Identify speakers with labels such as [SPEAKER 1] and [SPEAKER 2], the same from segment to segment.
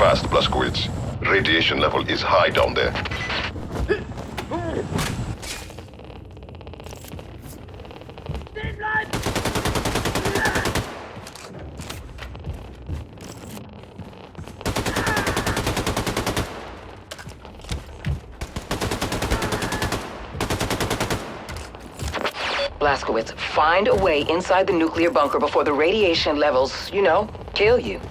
[SPEAKER 1] fast, Blazkowicz. Radiation level is high down there.
[SPEAKER 2] Blazkowicz, find a way inside the nuclear bunker before the radiation levels, kill you.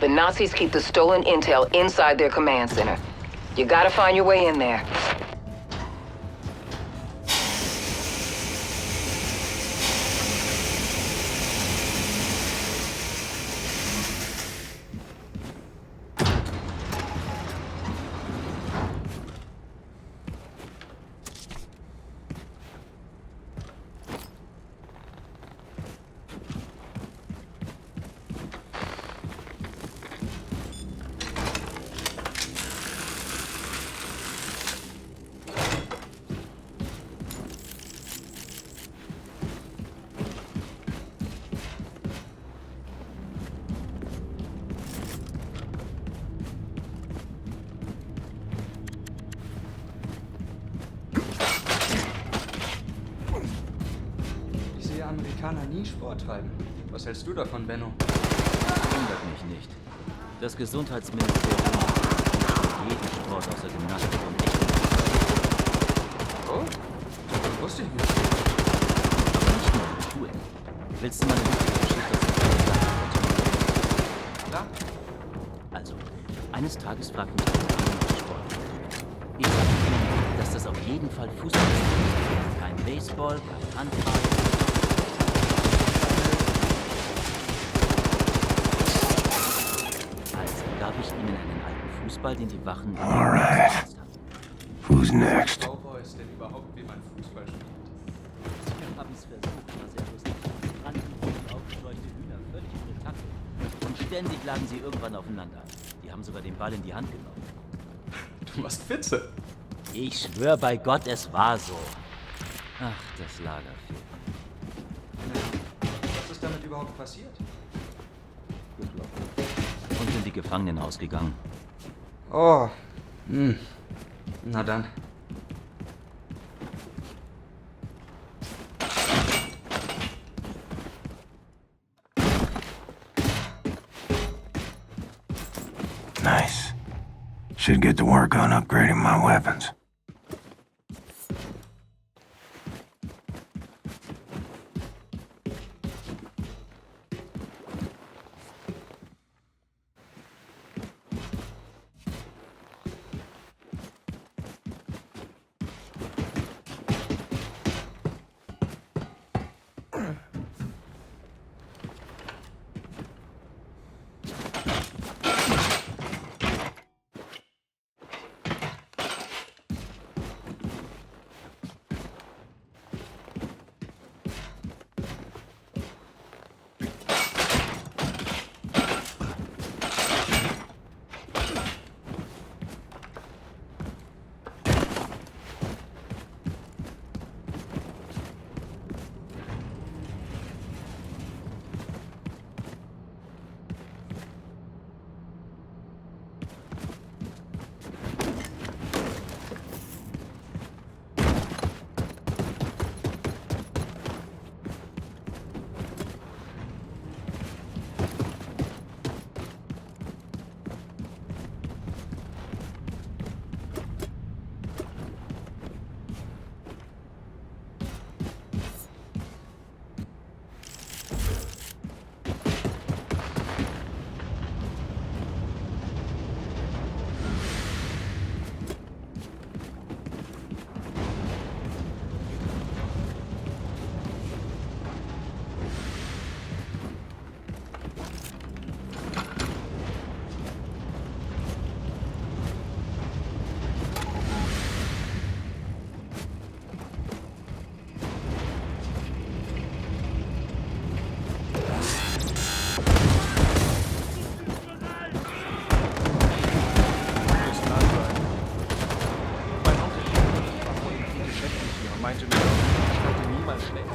[SPEAKER 2] The Nazis keep the stolen intel inside their command center. You gotta find your way in there.
[SPEAKER 3] Amerikaner nie Sport treiben. Was hältst du davon, Benno?
[SPEAKER 4] Wundert mich nicht. Das Gesundheitsministerium macht jeden Sport außer Gymnastik und echten.
[SPEAKER 3] Oh? Das wusste ich nicht.
[SPEAKER 4] Aber nicht nur in Schulen. Willst du mal eine lustige Geschichte erzählen?
[SPEAKER 3] Klar.
[SPEAKER 4] Also, eines Tages fragt mich ein Sport. Ich sage ihm, dass das auf jeden Fall Fußball ist. Kein Baseball, kein Handball. Gab ich ihnen einen alten Fußball, den die Wachen...
[SPEAKER 5] Alright. Who's next?
[SPEAKER 3] Cowboy ist denn überhaupt, wie man Fußball spielt?
[SPEAKER 4] Sie haben es versucht, war sehr lustig. Rannten wie aufgescheuchte Hühner, völlig ohne Takt. Und ständig lagen sie irgendwann aufeinander. Die haben sogar den Ball in die Hand genommen.
[SPEAKER 3] Du machst Witze.
[SPEAKER 4] Ich schwör bei Gott, es war so. Ach, das Lagerfeuer.
[SPEAKER 3] Was ist damit überhaupt passiert?
[SPEAKER 4] Und in die Gefangenen ausgegangen.
[SPEAKER 3] Oh. Na dann.
[SPEAKER 5] Nice. Should get to work on upgrading my weapons.
[SPEAKER 6] meinte nur, ich halte niemals schlecht.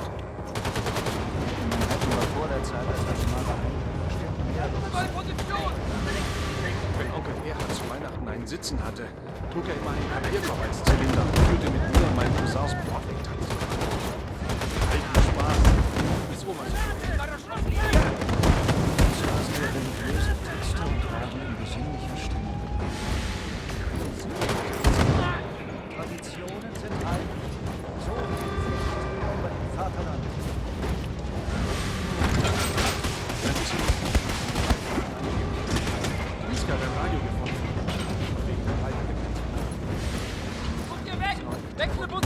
[SPEAKER 7] Hätten wir vor der Zeit als nationaler
[SPEAKER 6] Wenn Onkel Erhard zu Weihnachten einen Sitzen hatte, trug er immer einen Papierverweiszylinder und führte mit mir und meinen Cousins Broadway-Tanz. Alten Spaß. Wieso, Mann?
[SPEAKER 7] saßen wir religiöse Texte und tragen in besinnlicher Stimmung. Traditionen sind heilig. So viel Pflicht über dem Vaterland.
[SPEAKER 6] Luiska hat ein Radio gefunden. Wegen der Heiligen.
[SPEAKER 3] Guckt ihr weg! Wechsel Bus!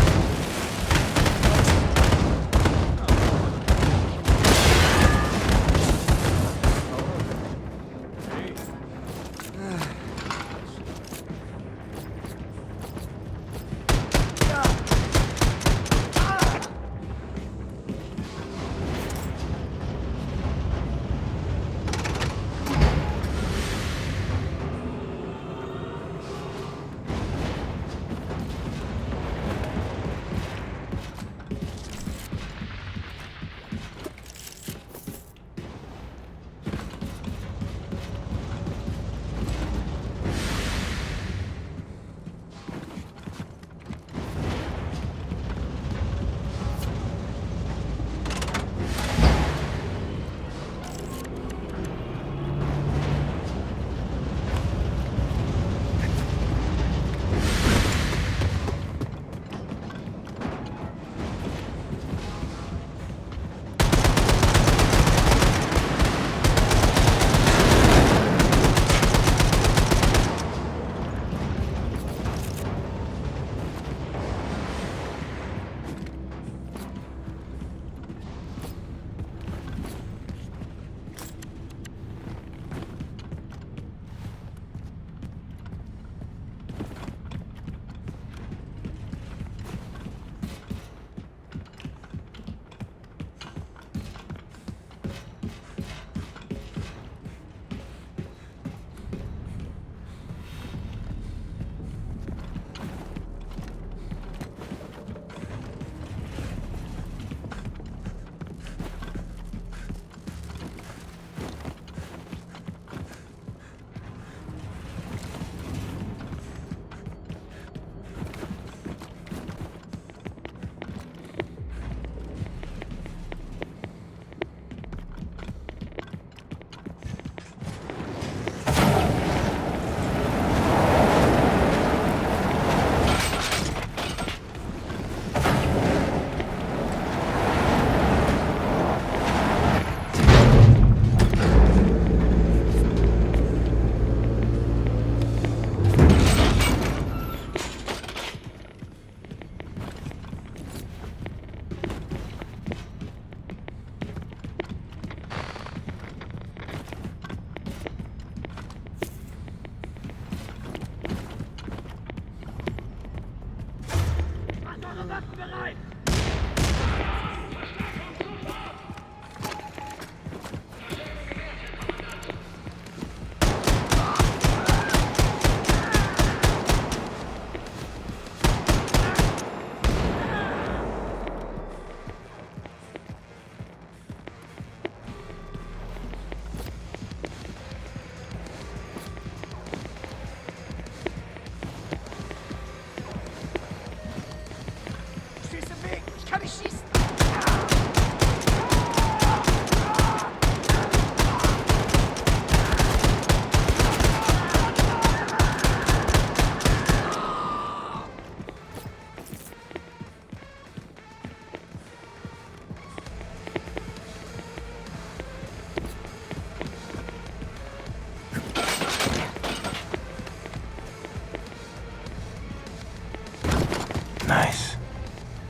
[SPEAKER 5] Nice.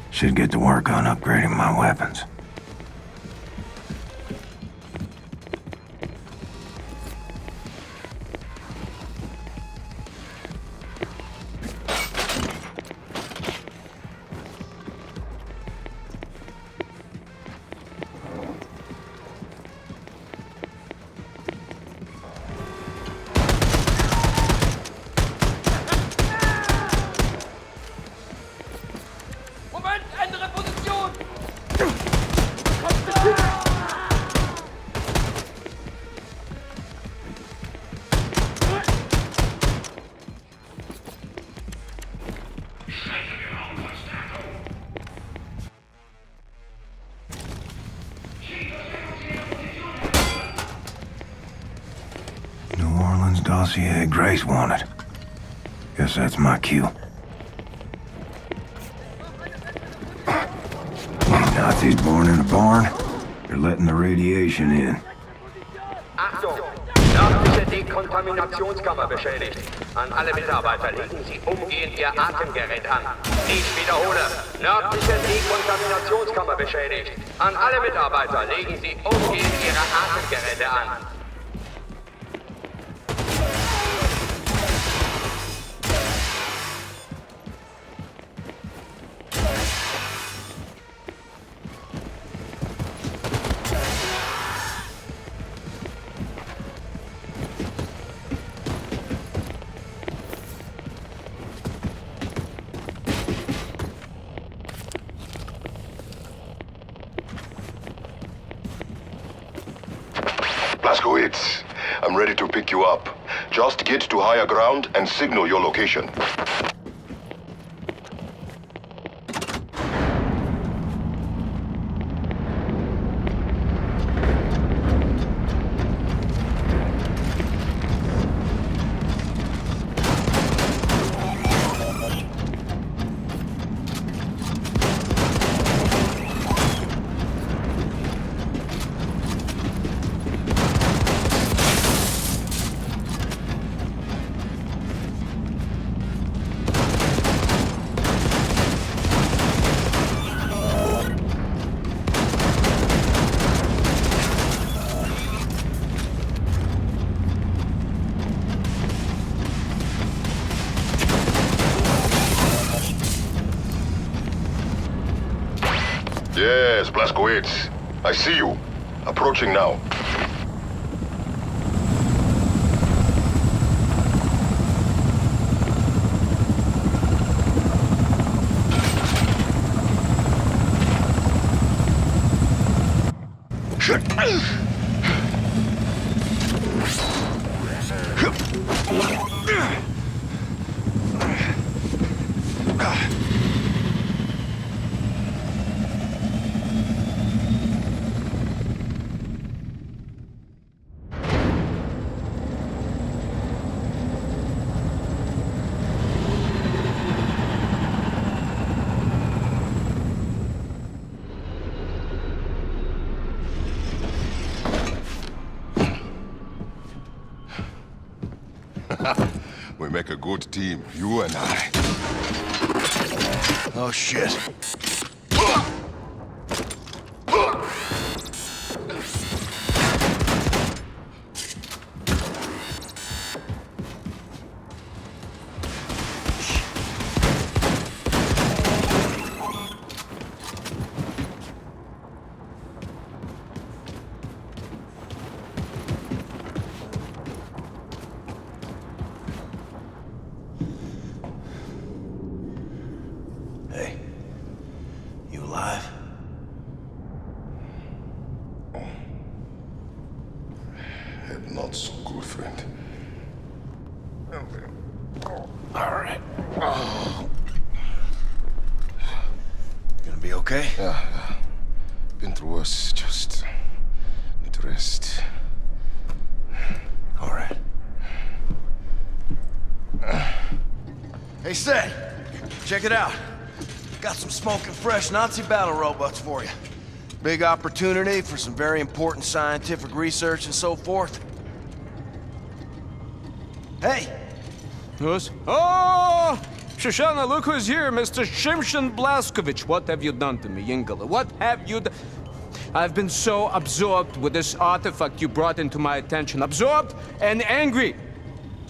[SPEAKER 5] Should get to work on upgrading my weapons.
[SPEAKER 3] Moment, Ende
[SPEAKER 5] dossier Grace wanted. Guess that's my cue. These Nazis born in a barn? They're letting the radiation in.
[SPEAKER 8] Achtung! Nördliche Dekontaminationskammer beschädigt. An alle Mitarbeiter legen Sie umgehend Ihr Atemgerät an. Ich wiederhole. Nördliche Dekontaminationskammer beschädigt. An alle Mitarbeiter legen Sie umgehend Ihre Atemgeräte an.
[SPEAKER 1] Blazkowicz, I'm ready to pick you up. Just get to higher ground and signal your location. Yes, Blazkowicz. I see you. Approaching now. Shit. We make a good team, you and I.
[SPEAKER 5] Oh, shit. Hey, you alive?
[SPEAKER 1] Not so good, friend.
[SPEAKER 5] All right. Gonna be okay?
[SPEAKER 1] Yeah. Been through worse, just need to rest.
[SPEAKER 5] All right. Hey, Seth, check it out. Got some smoking fresh Nazi battle robots for you. Big opportunity for some very important scientific research and so forth. Hey!
[SPEAKER 6] Yes? Oh! Shoshana, look who's here, Mr. Shimshon Blazkowicz. What have you done to me, Ingela? What have you done? I've been so absorbed with this artifact you brought into my attention. Absorbed and angry.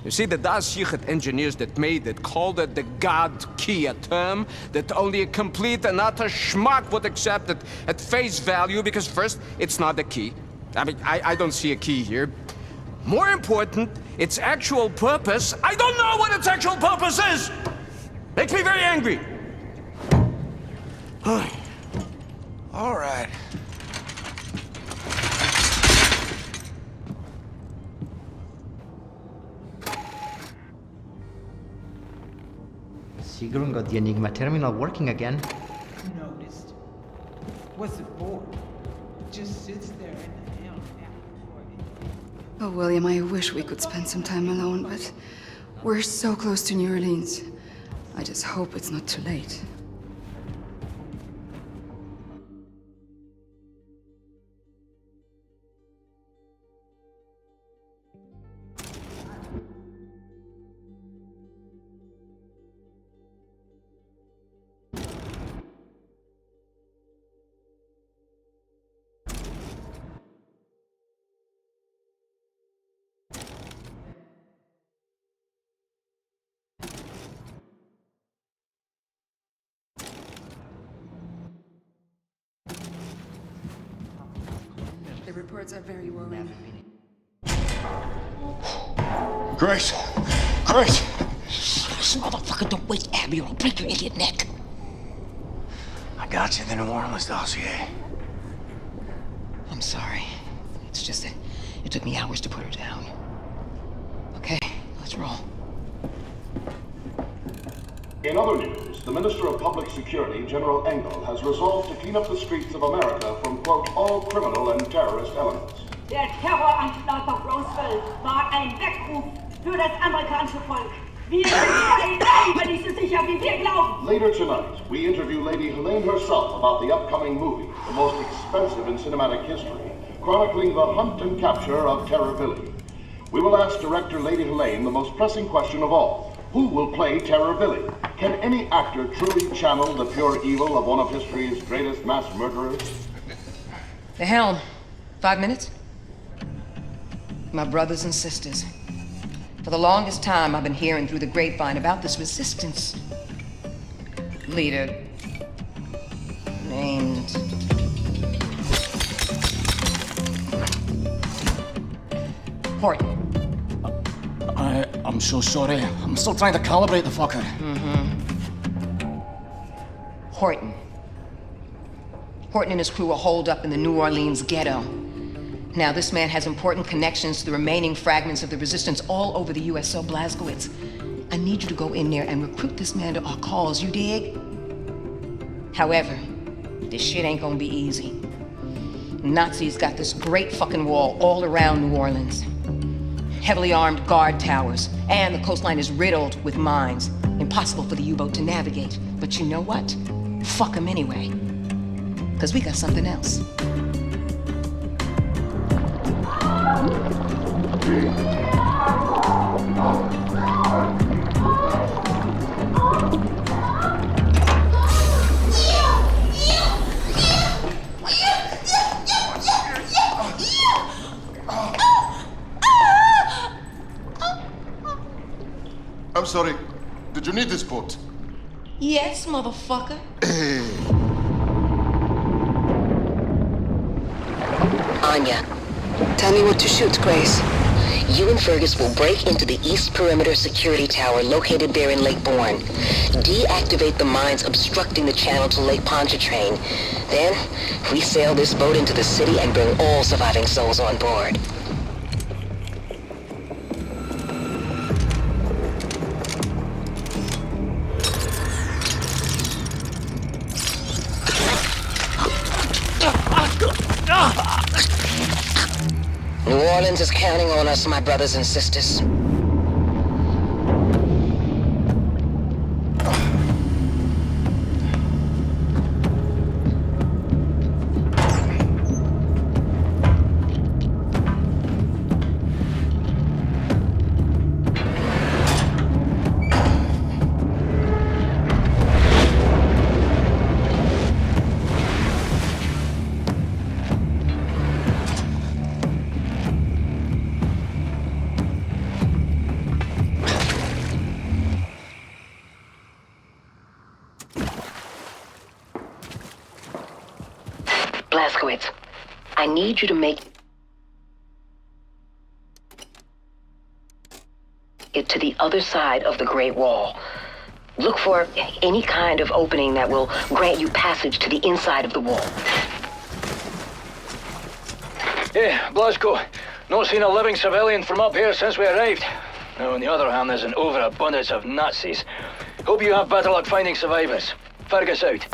[SPEAKER 6] You see, the Das Yichud engineers that made it called it the God Key, a term that only a complete and utter schmuck would accept it at face value, because first, it's not a key. I mean, I don't see a key here. More important, its actual purpose. I don't know what its actual purpose is! Makes me very angry.
[SPEAKER 5] All right.
[SPEAKER 9] Sigrun got the Enigma terminal working again.
[SPEAKER 10] Noticed. What's it for? Just sits there in the hell. Oh, William, I wish we could spend some time alone, but we're so close to New Orleans. I just hope it's not too late. The reports are very worrying.
[SPEAKER 5] Grace! Grace!
[SPEAKER 2] This motherfucker, don't waste Abby or I'll break your idiot neck.
[SPEAKER 5] I got you the New Orleans dossier.
[SPEAKER 2] I'm sorry. It's just that it took me hours to put her down. Okay, let's roll.
[SPEAKER 11] In other news, the Minister of Public Security, General Engel, has resolved to clean up the streets of America from, quote, all criminal and terrorist elements.
[SPEAKER 12] Der Terroranschlag auf Roswell war ein Weckruf für das amerikanische Volk. Wir sind nicht so sicher, wie wir glauben.
[SPEAKER 11] Later tonight, we interview Lady Helene herself about the upcoming movie, the most expensive in cinematic history, chronicling the hunt and capture of Terror Billy. We will ask director Lady Helene the most pressing question of all. Who will play Terror Billy? Can any actor truly channel the pure evil of one of history's greatest mass murderers?
[SPEAKER 2] The helm. 5 minutes? My brothers and sisters. For the longest time, I've been hearing through the grapevine about this resistance leader named Horton.
[SPEAKER 6] I'm so sorry. I'm still trying to calibrate the fucker.
[SPEAKER 2] Horton. Horton and his crew are holed up in the New Orleans ghetto. Now, this man has important connections to the remaining fragments of the resistance all over the U.S., so Blazkowicz, I need you to go in there and recruit this man to our cause, you dig? However, this shit ain't gonna be easy. Nazis got this great fucking wall all around New Orleans. Heavily armed guard towers, and the coastline is riddled with mines. Impossible for the U-boat to navigate. But you know what? Fuck them anyway. Because we got something else.
[SPEAKER 1] I'm sorry. Did you need this boat?
[SPEAKER 2] Yes, motherfucker.
[SPEAKER 13] Anya.
[SPEAKER 10] Tell me what to shoot, Grace.
[SPEAKER 13] You and Fergus will break into the East Perimeter Security Tower located there in Lake Bourne. Deactivate the mines obstructing the channel to Lake Pontchartrain. Then, we sail this boat into the city and bring all surviving souls on board. New Orleans is counting on us, my brothers and sisters. Blazkowicz, I need you to make it to the other side of the Great Wall. Look for any kind of opening that will grant you passage to the inside of the wall.
[SPEAKER 14] Yeah, Blazko. Not seen a living civilian from up here since we arrived. Now, on the other hand, there's an overabundance of Nazis. Hope you have better luck finding survivors. Fergus out.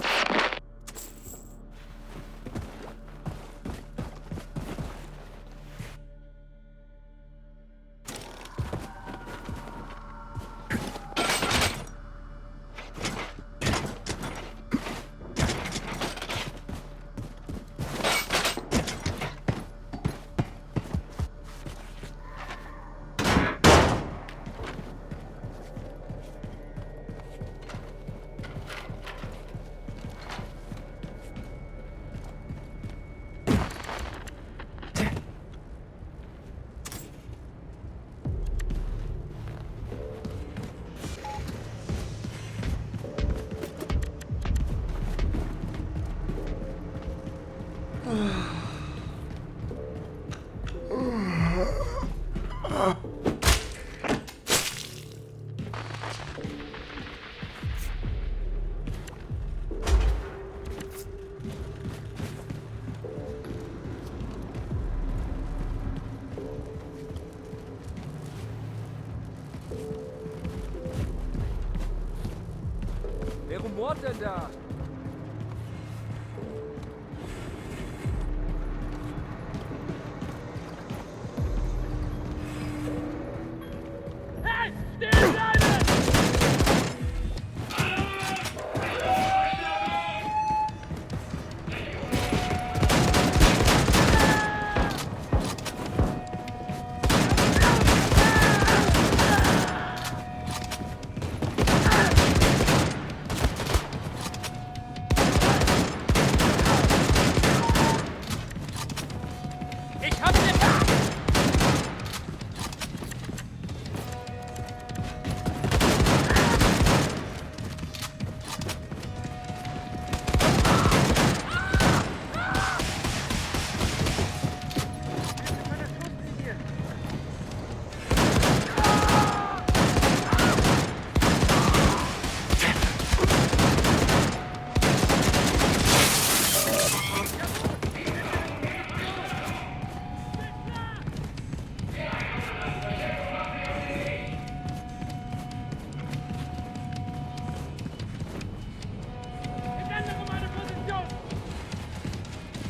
[SPEAKER 6] Mord denn da?
[SPEAKER 12] Hey, stehen bleiben!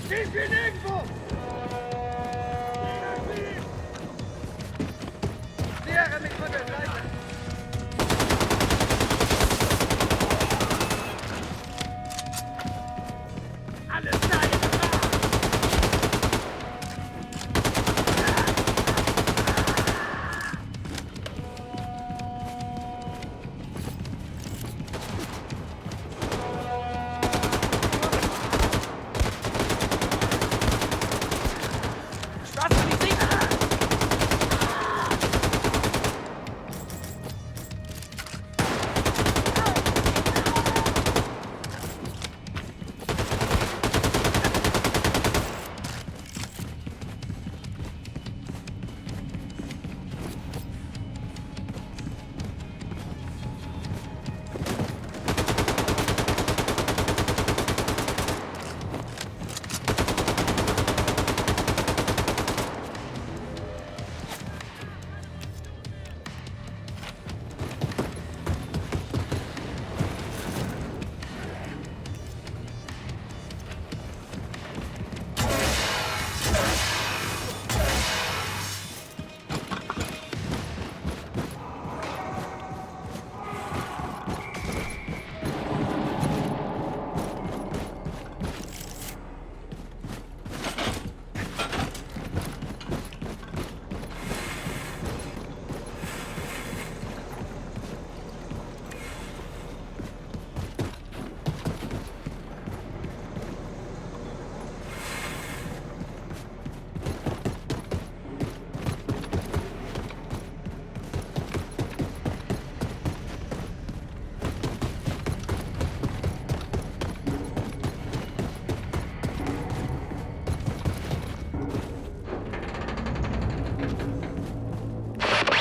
[SPEAKER 12] Ich bin irgendwo! Nähere mich von der Seite! Alle Seiten!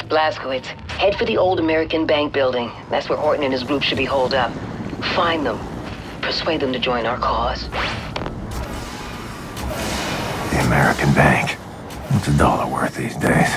[SPEAKER 13] Blazkowicz, head for the old American bank building. That's where Horton and his group should be holed up. Find them. Persuade them to join our cause.
[SPEAKER 5] The American bank. What's $1 worth these days?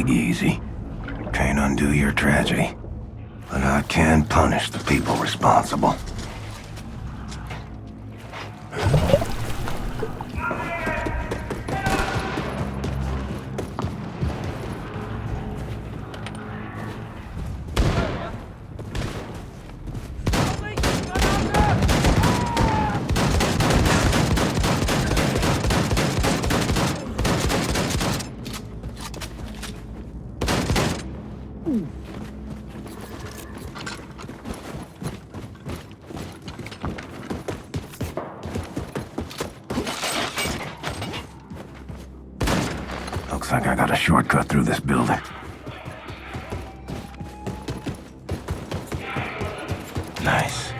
[SPEAKER 5] Easy. Can't undo your tragedy. But I can punish the people responsible.
[SPEAKER 15] Looks like I got a shortcut through this building. Nice.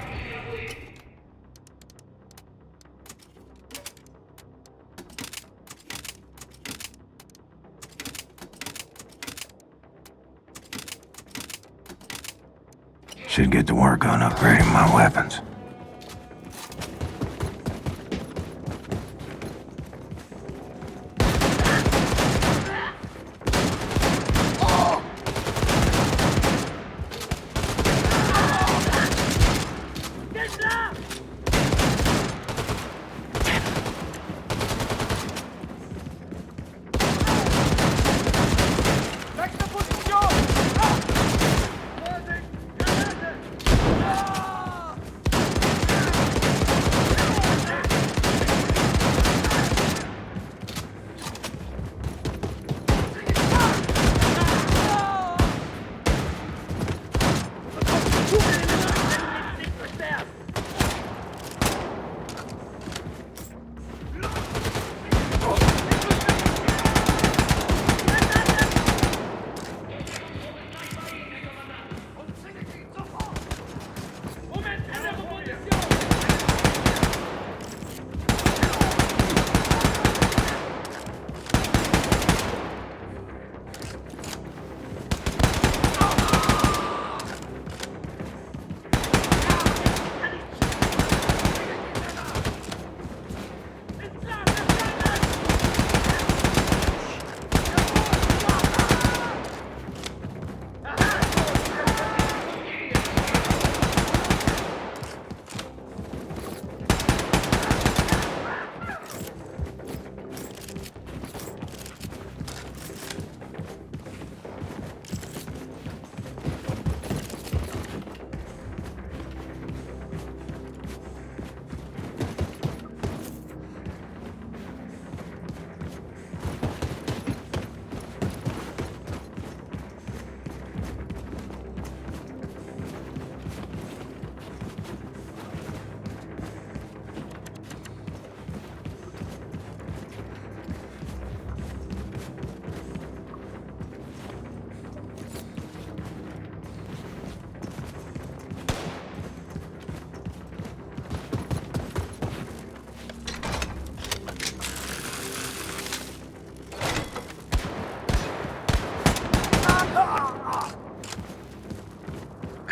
[SPEAKER 15] Should get to work on upgrading my weapons.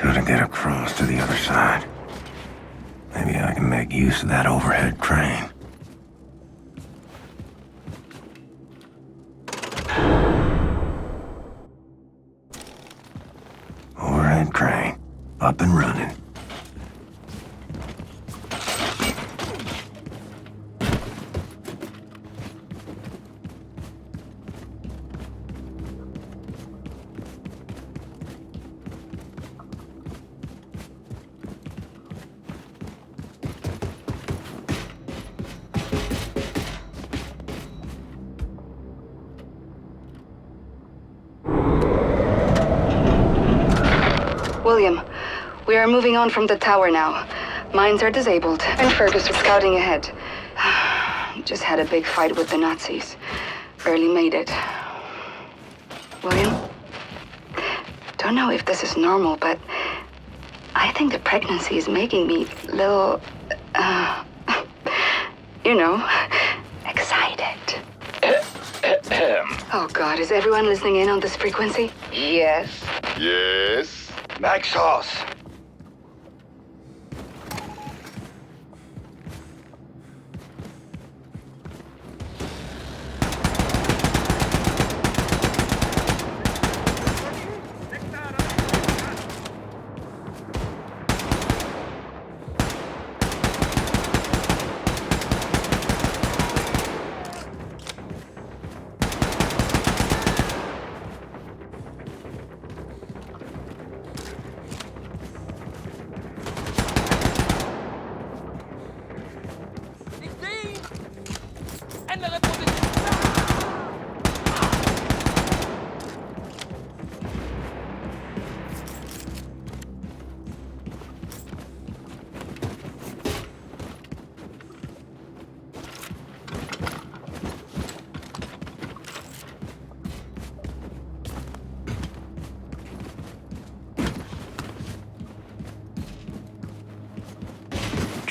[SPEAKER 15] Gotta get across to the other side. Maybe I can make use of that overhead crane. Overhead crane, up and running.
[SPEAKER 10] William, we are moving on from the tower now. Mines are disabled, and Fergus is scouting ahead. Just had a big fight with the Nazis. Barely made it. William? Don't know if this is normal, but I think the pregnancy is making me a little, you know, excited. Oh God, is everyone listening in on this frequency?
[SPEAKER 8] Yes.
[SPEAKER 1] Yes?
[SPEAKER 8] Maxos.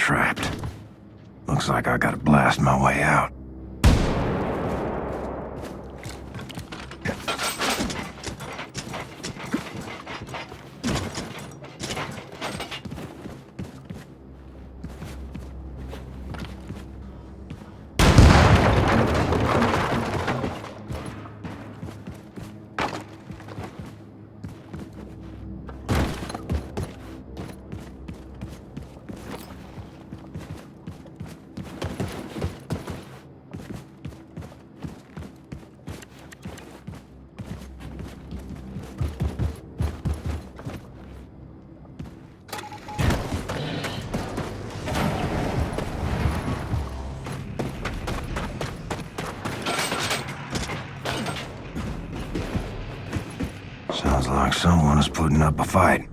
[SPEAKER 15] trapped. Looks like I gotta blast my way out. Sounds like someone is putting up a fight.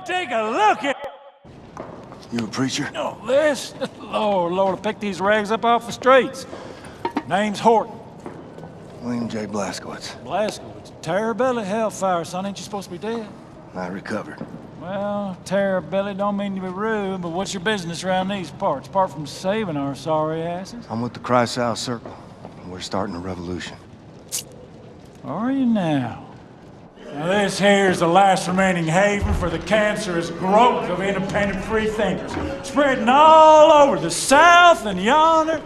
[SPEAKER 16] Take a look at...
[SPEAKER 5] You a preacher?
[SPEAKER 16] Oh, this? Lord, I picked these rags up off the streets. Name's Horton.
[SPEAKER 5] William J. Blazkowicz.
[SPEAKER 16] Blazkowicz. Terror-belly hellfire, son. Ain't you supposed to be dead?
[SPEAKER 5] I recovered.
[SPEAKER 16] Well, terror-belly don't mean to be rude, but what's your business around these parts, apart from saving our sorry asses?
[SPEAKER 5] I'm with the Cry-South Circle. We're starting a revolution.
[SPEAKER 16] Are you now? Now this here's the last remaining haven for the cancerous growth of independent free thinkers, spreading all over the South and yonder.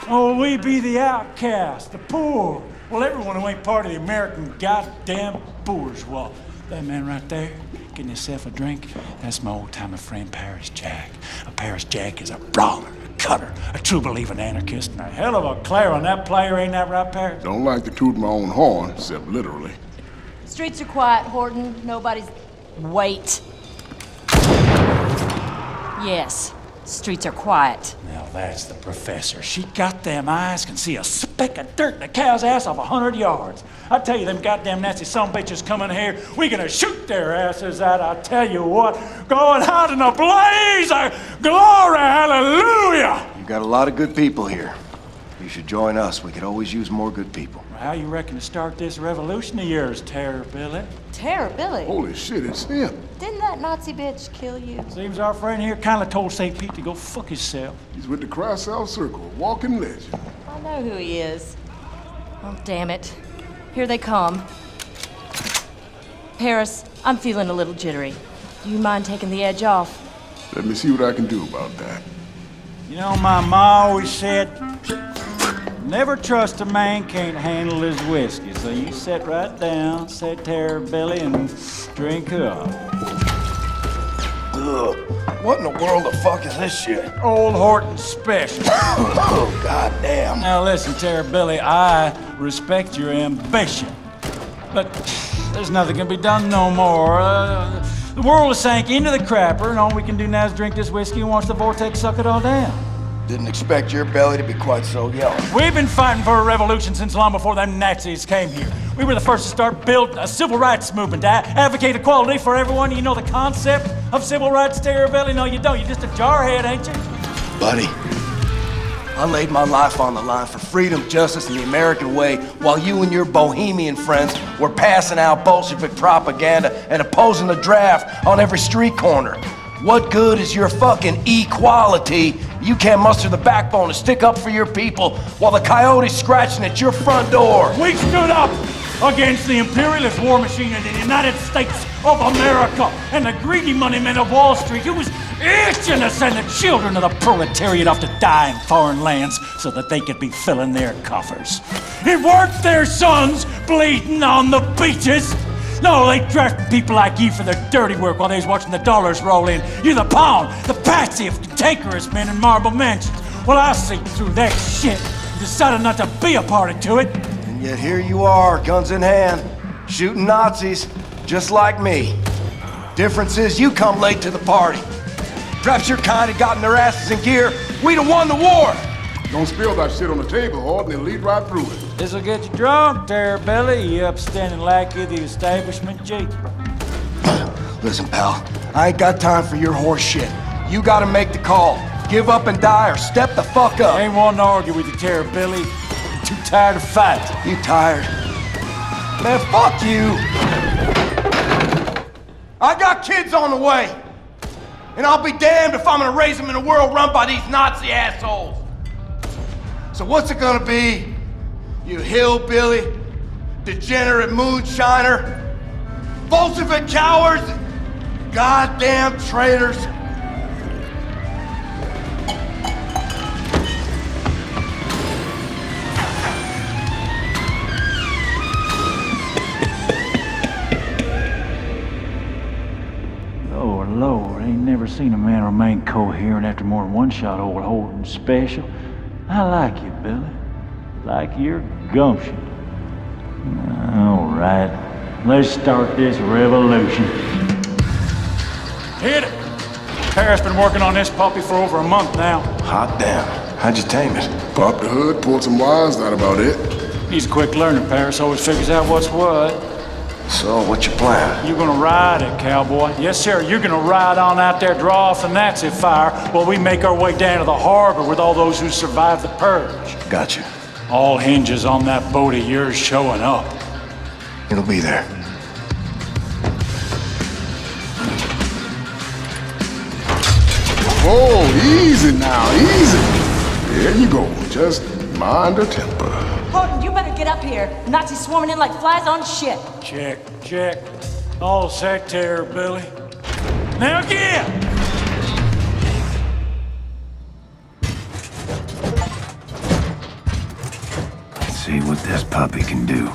[SPEAKER 16] Oh, we be the outcast, the poor. Well, everyone who ain't part of the American goddamn bourgeois. That man right there, getting himself a drink, that's my old-timer friend Paris Jack. Paris Jack is a brawler, a cutter, a true-believing anarchist, and a hell of a clair on that player, ain't that right, Paris?
[SPEAKER 17] Don't like to toot my own horn, except literally.
[SPEAKER 18] Streets are quiet, Horton. Nobody's... Wait. Yes. Streets are quiet.
[SPEAKER 16] Now that's the professor. She got them eyes, can see a speck of dirt in a cow's ass off 100 yards. I tell you, them goddamn nasty sumbitches coming here, we gonna shoot their asses out, I tell you what. Going out in a blaze of glory, hallelujah!
[SPEAKER 5] You got a lot of good people here. You should join us. We could always use more good people.
[SPEAKER 16] How you reckon to start this revolution of yours, Terror Billy?
[SPEAKER 18] Terror Billy?
[SPEAKER 17] Holy shit, it's him.
[SPEAKER 18] Didn't that Nazi bitch kill you?
[SPEAKER 16] Seems our friend here kinda told St. Pete to go fuck himself.
[SPEAKER 17] He's with the Crossout Circle, a walking legend.
[SPEAKER 18] I know who he is. Oh, damn it. Here they come. Paris, I'm feeling a little jittery. Do you mind taking the edge off?
[SPEAKER 17] Let me see what I can do about that.
[SPEAKER 16] You know, my ma always said, never trust a man can't handle his whiskey. So you sit right down, say Terror Billy, and drink up.
[SPEAKER 5] Ugh. What in the world the fuck is this shit?
[SPEAKER 16] Old Horton Special.
[SPEAKER 5] Oh, goddamn.
[SPEAKER 16] Now listen, Terror Billy, I respect your ambition. But there's nothing can be done no more. The world has sank into the crapper, and all we can do now is drink this whiskey and watch the vortex suck it all down.
[SPEAKER 5] Didn't expect your belly to be quite so yellow.
[SPEAKER 16] We've been fighting for a revolution since long before them Nazis came here. We were the first to start building a civil rights movement to advocate equality for everyone. You know the concept of civil rights, Terror Billy? No, you don't. You're just a jarhead, ain't you?
[SPEAKER 5] Buddy, I laid my life on the line for freedom, justice, and the American way while you and your bohemian friends were passing out Bolshevik propaganda and opposing the draft on every street corner. What good is your fucking equality? You can't muster the backbone to stick up for your people while the coyote's scratching at your front door.
[SPEAKER 16] We stood up against the imperialist war machine in the United States of America and the greedy money men of Wall Street who was itching to send the children of the proletariat off to die in foreign lands so that they could be filling their coffers. It weren't their sons bleeding on the beaches. No, they drafted people like you for their dirty work while they was watching the dollars roll in. You're the pawn, the patsy of cantankerous men in marble mansions. Well, I see through that shit and decided not to be a party to it.
[SPEAKER 5] And yet here you are, guns in hand, shooting Nazis, just like me. Difference is you come late to the party. Perhaps your kind had gotten their asses in gear, we'd have won the war.
[SPEAKER 17] Don't spill that shit on the table, Horton, and lead right through it.
[SPEAKER 16] This'll get you drunk, Terror Billy, you upstanding lackey of the establishment, G.
[SPEAKER 5] Listen, pal, I ain't got time for your horse shit. You gotta make the call. Give up and die or step the fuck up.
[SPEAKER 16] I ain't wanting to argue with you, Terror Billy. I'm too tired of fighting.
[SPEAKER 5] You tired? Man, fuck you. I got kids on the way. And I'll be damned if I'm gonna raise them in a world run by these Nazi assholes. So what's it gonna be? You hillbilly, degenerate moonshiner, Bolshevik cowards, goddamn traitors.
[SPEAKER 16] Lord, ain't never seen a man remain coherent after more than one shot old Horton Special. I like you, Billy. Like your gumption. All right, let's start this revolution. Hit it! Paris been working on this puppy for over a month now.
[SPEAKER 5] Hot damn. How'd you tame it?
[SPEAKER 17] Pop the hood, pulled some wires, not about it.
[SPEAKER 16] He's a quick learner, Paris. Always figures out what's what.
[SPEAKER 5] So, what's your plan?
[SPEAKER 16] You're gonna ride it, cowboy. Yes, sir. You're gonna ride on out there, draw off the Nazi fire, while we make our way down to the harbor with all those who survived the purge.
[SPEAKER 5] Gotcha.
[SPEAKER 16] All hinges on that boat of yours showing up.
[SPEAKER 5] It'll be there.
[SPEAKER 17] Oh, easy now, easy. There you go. Just mind her temper.
[SPEAKER 18] Horton, you better get up here. Nazis swarming in like flies on shit.
[SPEAKER 16] Check, check. All set, Terror Billy. Now get!
[SPEAKER 15] Let's see what this puppy can do.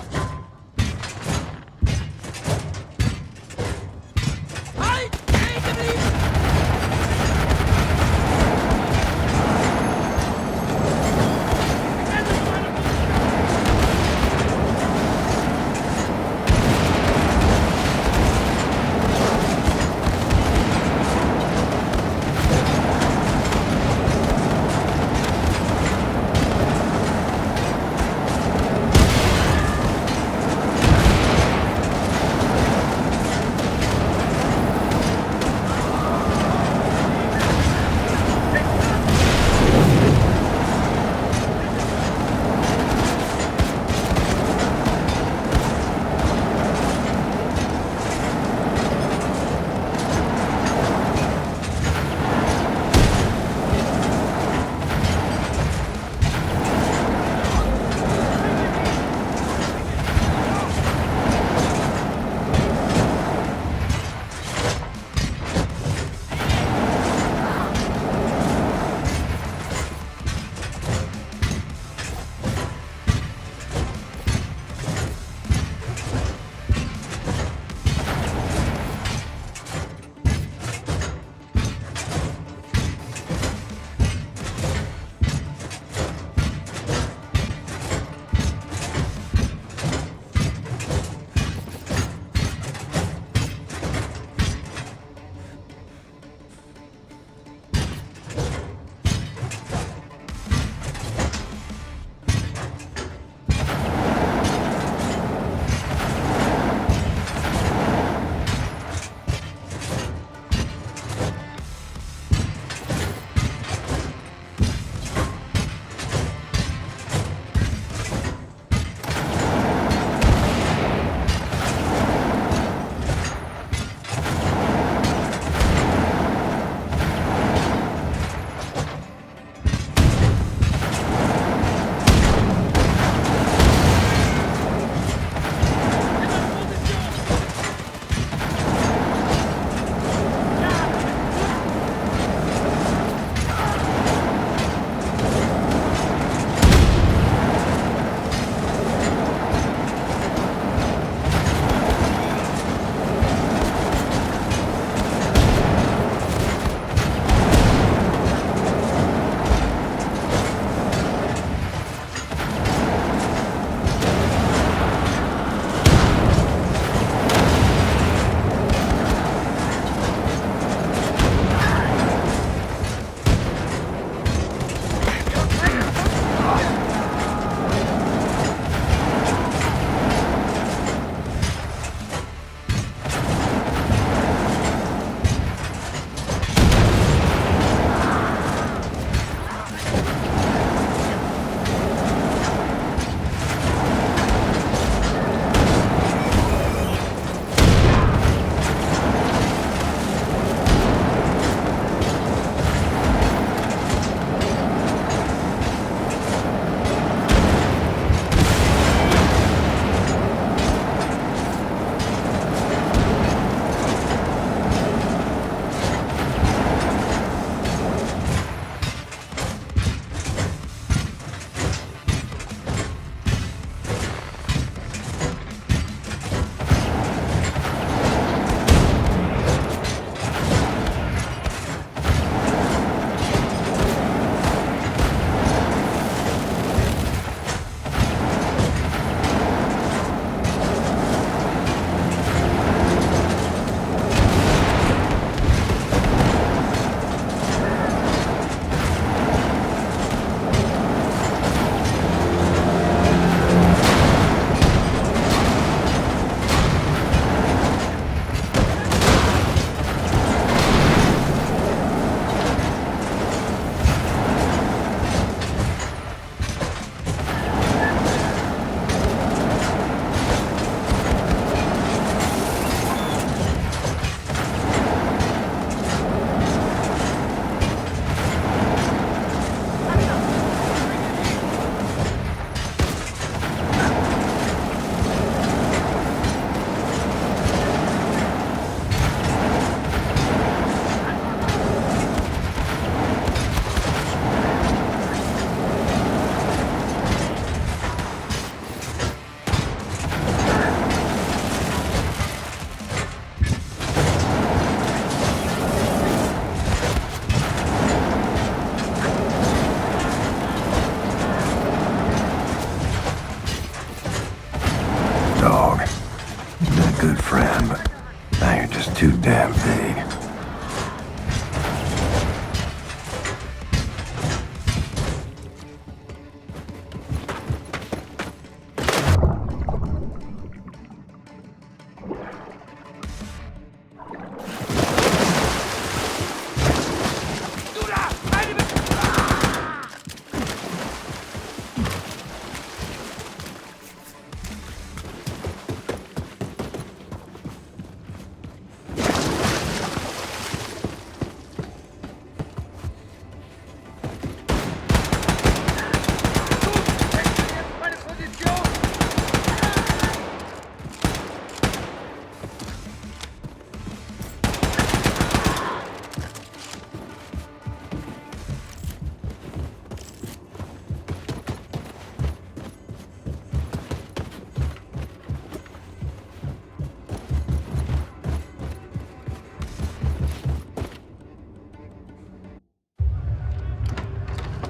[SPEAKER 15] friend, but now you're just too damn vague.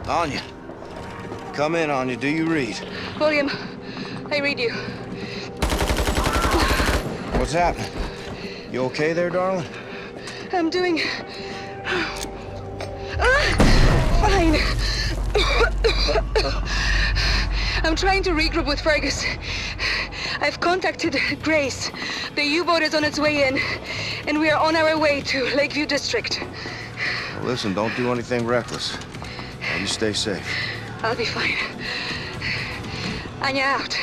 [SPEAKER 5] Anya. Come in, Anya. Do you read?
[SPEAKER 10] William, I read you.
[SPEAKER 5] What's happening? You okay there, darling?
[SPEAKER 10] I'm doing... fine. I'm trying to regroup with Fergus. I've contacted Grace. The U-boat is on its way in, and we are on our way to Lakeview District.
[SPEAKER 5] Well, listen, don't do anything reckless. Now, you stay safe.
[SPEAKER 10] I'll be fine. Anya out.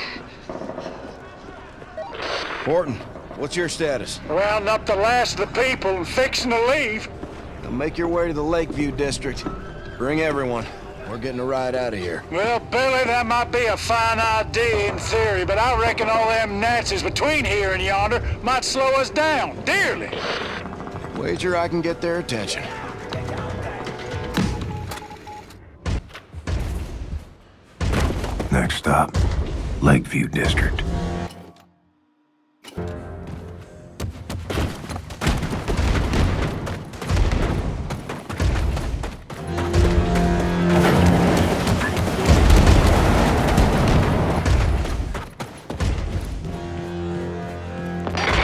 [SPEAKER 5] Horton, what's your status?
[SPEAKER 19] Rounding up the last of the people and fixing to leave.
[SPEAKER 5] Now make your way to the Lakeview District. Bring everyone. We're getting a ride out of here.
[SPEAKER 19] Well, Billy, that might be a fine idea in theory, but I reckon all them Nazis between here and yonder might slow us down, dearly.
[SPEAKER 5] Wager I can get their attention.
[SPEAKER 15] Next stop, Lakeview District.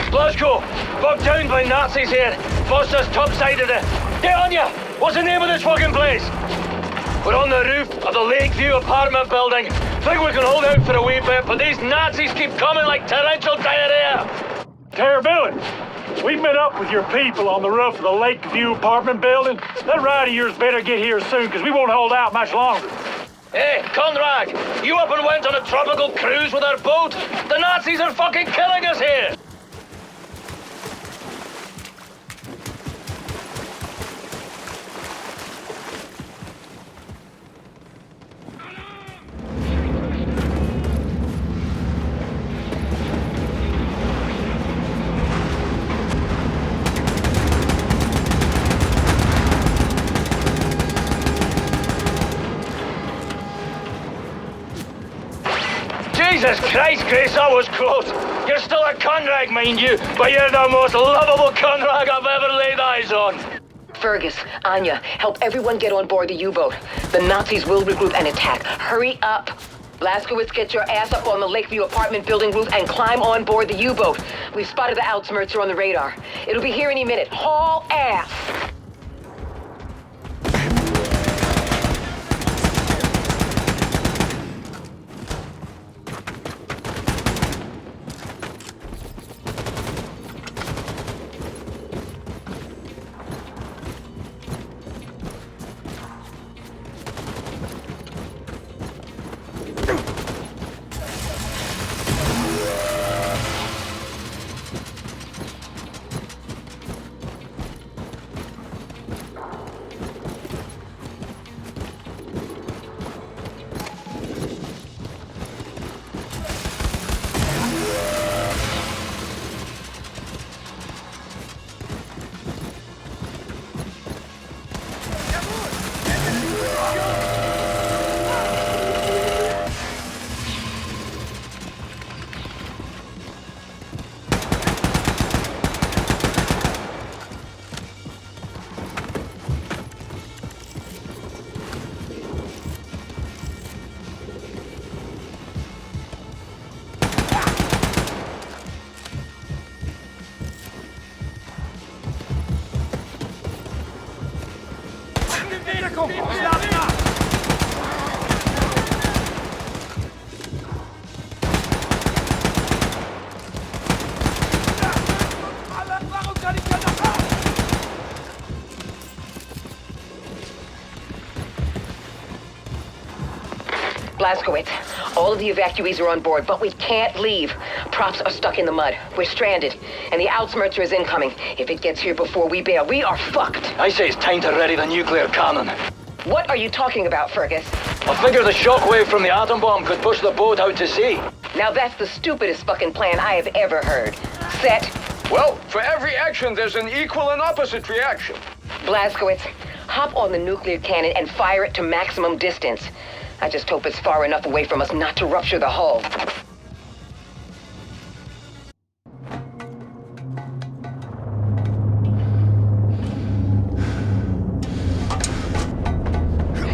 [SPEAKER 14] Blazkowicz! Bogged down by Nazis here! Foster's topside of the... Get on ya! What's the name of this fucking place? We're on the roof of the Lakeview apartment building. Think we can hold out for a wee bit, but these Nazis keep coming like torrential diarrhea!
[SPEAKER 16] Billy, we've met up with your people on the roof of the Lakeview apartment building. That ride of yours better get here soon, because we won't hold out much longer.
[SPEAKER 14] Hey, Conrad! You up and went on a tropical cruise with our boat? The Nazis are fucking killing us here! Jesus Christ, Grace, that was close. You're still a Conrad, mind you, but you're the most lovable Conrad I've ever laid eyes on.
[SPEAKER 2] Fergus, Anya, help everyone get on board the U-boat. The Nazis will regroup and attack. Hurry up. Blazkowicz, get your ass up on the Lakeview apartment building roof and climb on board the U-boat. We've spotted the Outsmirtser on the radar. It'll be here any minute. Haul ass!
[SPEAKER 6] komm, schlag nach! Warum kann ich da noch raus?
[SPEAKER 2] Blazkowicz, all of the evacuees are on board, but we can't leave. Props are stuck in the mud. We're stranded, and the Outsmerzer is incoming. If it gets here before we bail, we are fucked.
[SPEAKER 14] I say it's time to ready the nuclear cannon.
[SPEAKER 2] What are you talking about, Fergus?
[SPEAKER 14] I figure the shockwave from the atom bomb could push the boat out to sea.
[SPEAKER 2] Now that's the stupidest fucking plan I have ever heard. Set.
[SPEAKER 20] Well, for every action, there's an equal and opposite reaction.
[SPEAKER 2] Blazkowicz, hop on the nuclear cannon and fire it to maximum distance. I just hope it's far enough away from us not to rupture the hull.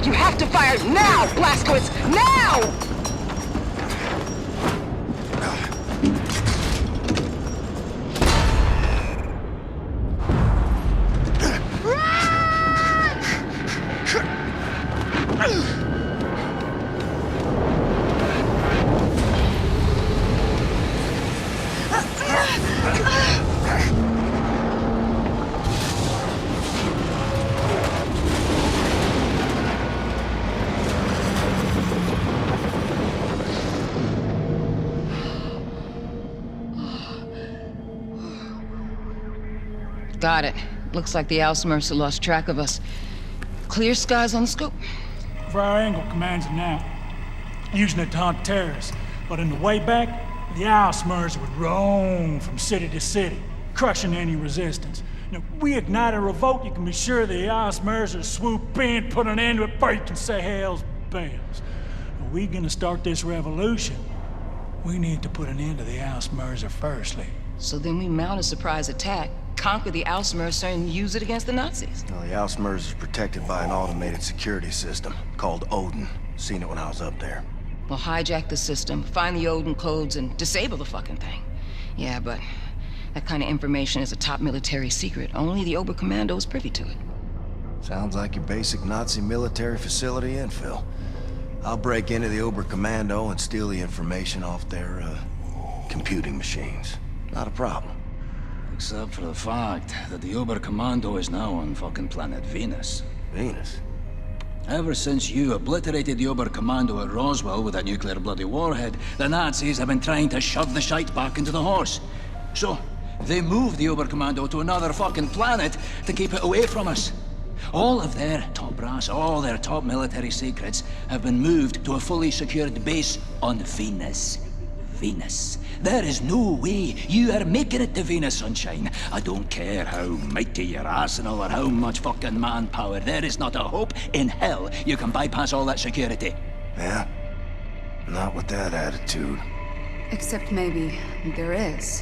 [SPEAKER 2] You have to fire now, Blazkowicz! Now! Got it. Looks like the Outsmerzer lost track of us. Clear skies on the scope.
[SPEAKER 16] For our angle commands it now. Using it to hunt terrorists. But in the way back, the Outsmerzer would roam from city to city, crushing any resistance. Now, if we ignite a revolt, you can be sure the Outsmerzer swoop in, put an end to it before you can say hell's bells. Are we gonna start this revolution? We need to put an end to the Outsmerzer firstly.
[SPEAKER 2] So then we mount a surprise attack, conquer the Outsmerzer, and use it against the Nazis.
[SPEAKER 5] Well, the Outsmerzer is protected by an automated security system called Odin. Seen it when I was up there.
[SPEAKER 2] We'll hijack the system, find the Odin codes, and disable the fucking thing. Yeah, but that kind of information is a top military secret. Only the Oberkommando is privy to it.
[SPEAKER 5] Sounds like your basic Nazi military facility infill. I'll break into the Oberkommando and steal the information off their, computing machines. Not a problem.
[SPEAKER 21] Except for the fact that the Oberkommando is now on fucking planet Venus.
[SPEAKER 5] Venus?
[SPEAKER 21] Ever since you obliterated the Oberkommando at Roswell with that nuclear bloody warhead, the Nazis have been trying to shove the shite back into the horse. So, they moved the Oberkommando to another fucking planet to keep it away from us. All of their top brass, all their top military secrets have been moved to a fully secured base on Venus. Venus. There is no way you are making it to Venus, sunshine. I don't care how mighty your arsenal or how much fucking manpower. There is not a hope in hell you can bypass all that security.
[SPEAKER 5] Yeah? Not with that attitude.
[SPEAKER 10] Except maybe there is.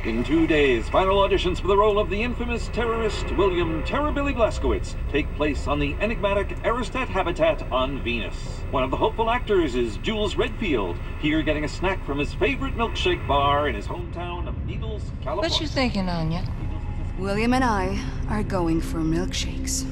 [SPEAKER 22] In 2 days, final auditions for the role of the infamous terrorist William Terrorbilly Blazkowicz take place on the enigmatic Aristat habitat on Venus. One of the hopeful actors is Jules Redfield, here getting a snack from his favorite milkshake bar in his hometown of Needles, California.
[SPEAKER 2] What you thinking, Anya?
[SPEAKER 10] William and I are going for milkshakes.